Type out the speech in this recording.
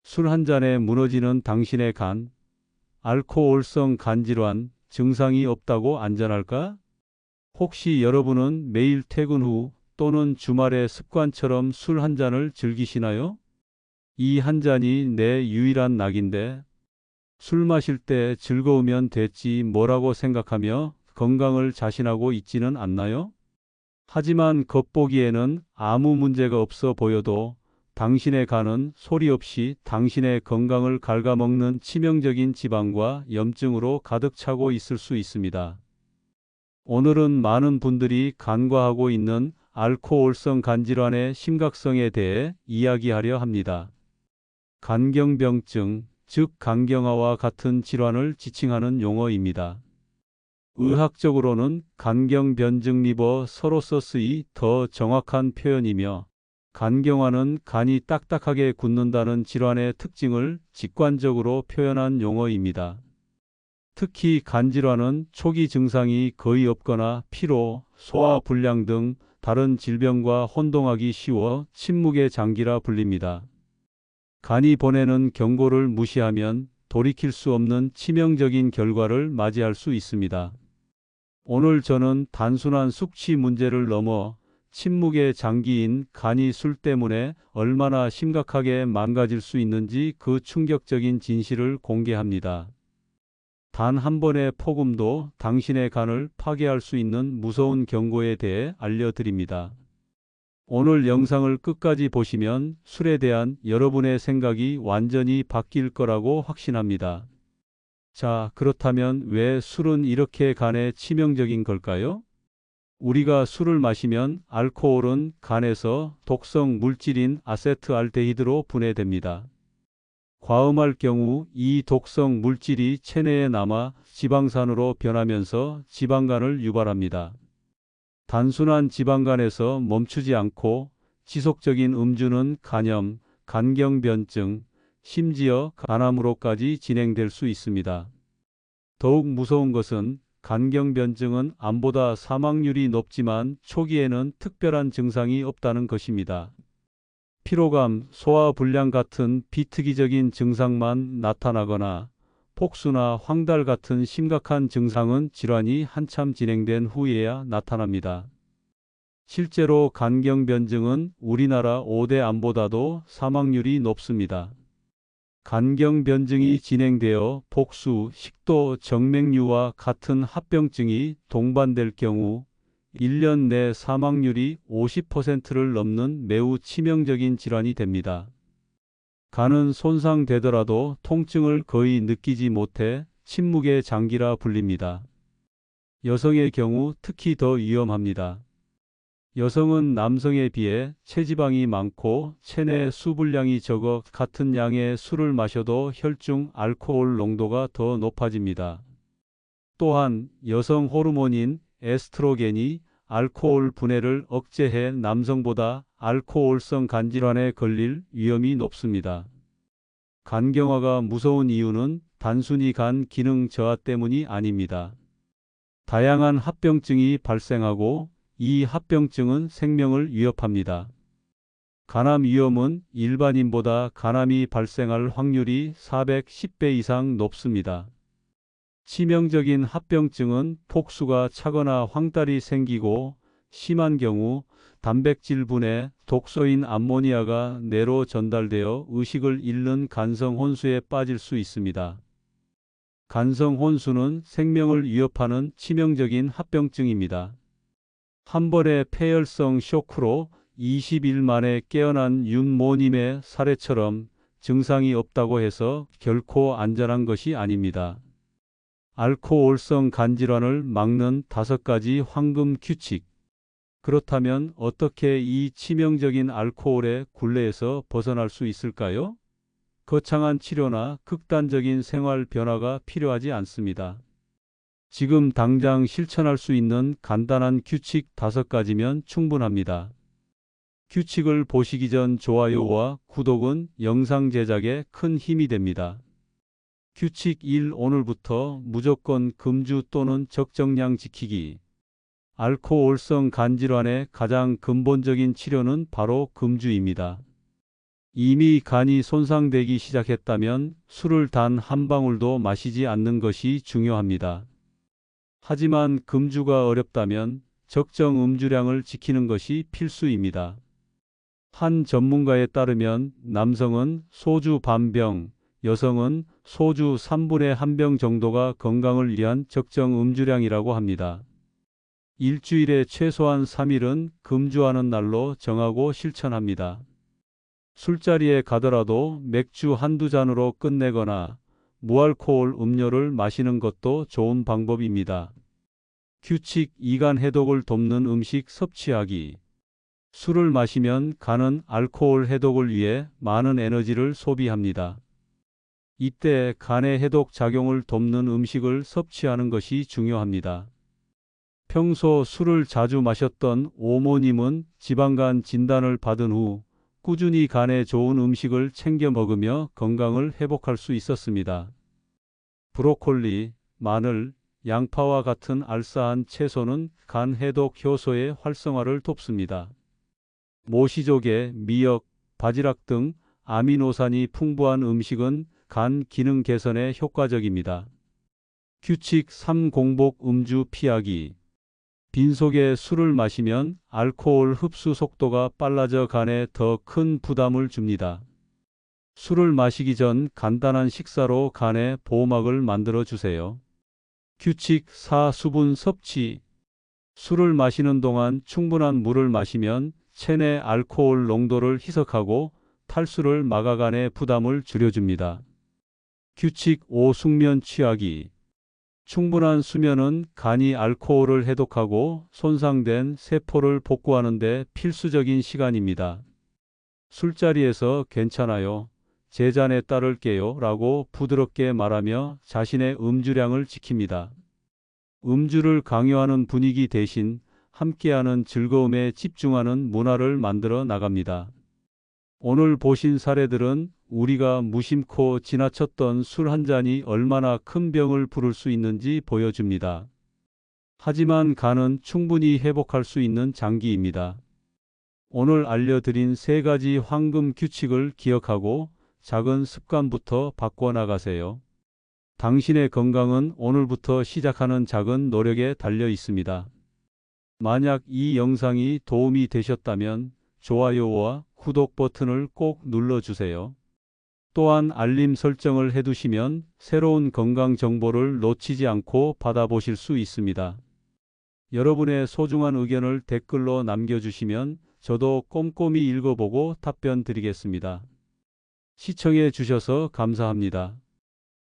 술 한 잔에 무너지는 당신의 간, 알코올성 간질환 증상이 없다고 안전할까? 혹시 여러분은 매일 퇴근 후 또는 주말에 습관처럼 술 한 잔을 즐기시나요? 이 한 잔이 내 유일한 낙인데 술 마실 때 즐거우면 됐지 뭐라고 생각하며 건강을 자신하고 있지는 않나요? 하지만 겉보기에는 아무 문제가 없어 보여도 당신의 간은 소리 없이 당신의 건강을 갉아먹는 치명적인 지방과 염증으로 가득 차고 있을 수 있습니다. 오늘은 많은 분들이 간과하고 있는 알코올성 간질환의 심각성에 대해 이야기하려 합니다. 간경병증, 즉 간경화와 같은 질환을 지칭하는 용어입니다. 의학적으로는 간경변증 리버 서로서스이 더 정확한 표현이며 간경화는 간이 딱딱하게 굳는다는 질환의 특징을 직관적으로 표현한 용어입니다. 특히 간질환은 초기 증상이 거의 없거나 피로, 소화불량 등 다른 질병과 혼동하기 쉬워 침묵의 장기라 불립니다. 간이 보내는 경고를 무시하면 돌이킬 수 없는 치명적인 결과를 맞이할 수 있습니다. 오늘 저는 단순한 숙취 문제를 넘어 침묵의 장기인 간이 술 때문에 얼마나 심각하게 망가질 수 있는지 그 충격적인 진실을 공개합니다. 단 한 번의 폭음도 당신의 간을 파괴할 수 있는 무서운 경고에 대해 알려드립니다. 오늘 영상을 끝까지 보시면 술에 대한 여러분의 생각이 완전히 바뀔 거라고 확신합니다. 자, 그렇다면 왜 술은 이렇게 간에 치명적인 걸까요? 우리가 술을 마시면 알코올은 간에서 독성 물질인 아세트알데히드로 분해됩니다. 과음할 경우 이 독성 물질이 체내에 남아 지방산으로 변하면서 지방간을 유발합니다. 단순한 지방간에서 멈추지 않고 지속적인 음주는 간염, 간경변증, 심지어 간암으로까지 진행될 수 있습니다. 더욱 무서운 것은 간경변증은 암보다 사망률이 높지만 초기에는 특별한 증상이 없다는 것입니다. 피로감, 소화불량 같은 비특이적인 증상만 나타나거나 폭수나 황달 같은 심각한 증상은 질환이 한참 진행된 후에야 나타납니다. 실제로 간경변증은 우리나라 5대 암보다도 사망률이 높습니다. 간경변증이 진행되어 복수, 식도, 정맥류와 같은 합병증이 동반될 경우 1년 내 사망률이 50%를 넘는 매우 치명적인 질환이 됩니다. 간은 손상되더라도 통증을 거의 느끼지 못해 침묵의 장기라 불립니다. 여성의 경우 특히 더 위험합니다. 여성은 남성에 비해 체지방이 많고 체내 수분량이 적어 같은 양의 술을 마셔도 혈중 알코올 농도가 더 높아집니다. 또한 여성 호르몬인 에스트로겐이 알코올 분해를 억제해 남성보다 알코올성 간질환에 걸릴 위험이 높습니다. 간경화가 무서운 이유는 단순히 간 기능 저하 때문이 아닙니다. 다양한 합병증이 발생하고 이 합병증은 생명을 위협합니다. 간암 위험은 일반인보다 간암이 발생할 확률이 410배 이상 높습니다. 치명적인 합병증은 폭수가 차거나 황달이 생기고 심한 경우 단백질 분해, 독소인 암모니아가 뇌로 전달되어 의식을 잃는 간성 혼수에 빠질 수 있습니다. 간성 혼수는 생명을 위협하는 치명적인 합병증입니다. 한 번의 폐혈성 쇼크로 20일 만에 깨어난 윤모님의 사례처럼 증상이 없다고 해서 결코 안전한 것이 아닙니다. 알코올성 간질환을 막는 5가지 황금 규칙. 그렇다면 어떻게 이 치명적인 알코올의 굴레에서 벗어날 수 있을까요? 거창한 치료나 극단적인 생활 변화가 필요하지 않습니다. 지금 당장 실천할 수 있는 간단한 규칙 5가지면 충분합니다. 규칙을 보시기 전 좋아요와 구독은 영상 제작에 큰 힘이 됩니다. 규칙 1. 오늘부터 무조건 금주 또는 적정량 지키기. 알코올성 간질환의 가장 근본적인 치료는 바로 금주입니다. 이미 간이 손상되기 시작했다면 술을 단 한 방울도 마시지 않는 것이 중요합니다. 하지만 금주가 어렵다면 적정 음주량을 지키는 것이 필수입니다. 한 전문가에 따르면 남성은 소주 반병, 여성은 소주 3분의 1병 정도가 건강을 위한 적정 음주량이라고 합니다. 일주일에 최소한 3일은 금주하는 날로 정하고 실천합니다. 술자리에 가더라도 맥주 한두 잔으로 끝내거나 무알코올 음료를 마시는 것도 좋은 방법입니다. 규칙, 이간 해독을 돕는 음식 섭취하기. 술을 마시면 간은 알코올 해독을 위해 많은 에너지를 소비합니다. 이때 간의 해독 작용을 돕는 음식을 섭취하는 것이 중요합니다. 평소 술을 자주 마셨던 오모님은 지방간 진단을 받은 후 꾸준히 간에 좋은 음식을 챙겨 먹으며 건강을 회복할 수 있었습니다. 브로콜리, 마늘, 양파와 같은 알싸한 채소는 간 해독 효소의 활성화를 돕습니다. 모시조개, 미역, 바지락 등 아미노산이 풍부한 음식은 간 기능 개선에 효과적입니다. 규칙 3. 공복 음주 피하기. 빈속에 술을 마시면 알코올 흡수 속도가 빨라져 간에 더 큰 부담을 줍니다. 술을 마시기 전 간단한 식사로 간에 보호막을 만들어 주세요. 규칙 4. 수분 섭취. 술을 마시는 동안 충분한 물을 마시면 체내 알코올 농도를 희석하고 탈수를 막아 간의 부담을 줄여줍니다. 규칙 5. 숙면 취하기. 충분한 수면은 간이 알코올을 해독하고 손상된 세포를 복구하는 데 필수적인 시간입니다. 술자리에서 괜찮아요, 제 잔에 따를게요 라고 부드럽게 말하며 자신의 음주량을 지킵니다. 음주를 강요하는 분위기 대신 함께하는 즐거움에 집중하는 문화를 만들어 나갑니다. 오늘 보신 사례들은 우리가 무심코 지나쳤던 술 한 잔이 얼마나 큰 병을 부를 수 있는지 보여줍니다. 하지만 간은 충분히 회복할 수 있는 장기입니다. 오늘 알려드린 3가지 황금 규칙을 기억하고 작은 습관부터 바꿔나가세요. 당신의 건강은 오늘부터 시작하는 작은 노력에 달려 있습니다. 만약 이 영상이 도움이 되셨다면 좋아요와 구독 버튼을 꼭 눌러주세요. 또한 알림 설정을 해두시면 새로운 건강 정보를 놓치지 않고 받아보실 수 있습니다. 여러분의 소중한 의견을 댓글로 남겨주시면 저도 꼼꼼히 읽어보고 답변 드리겠습니다. 시청해 주셔서 감사합니다.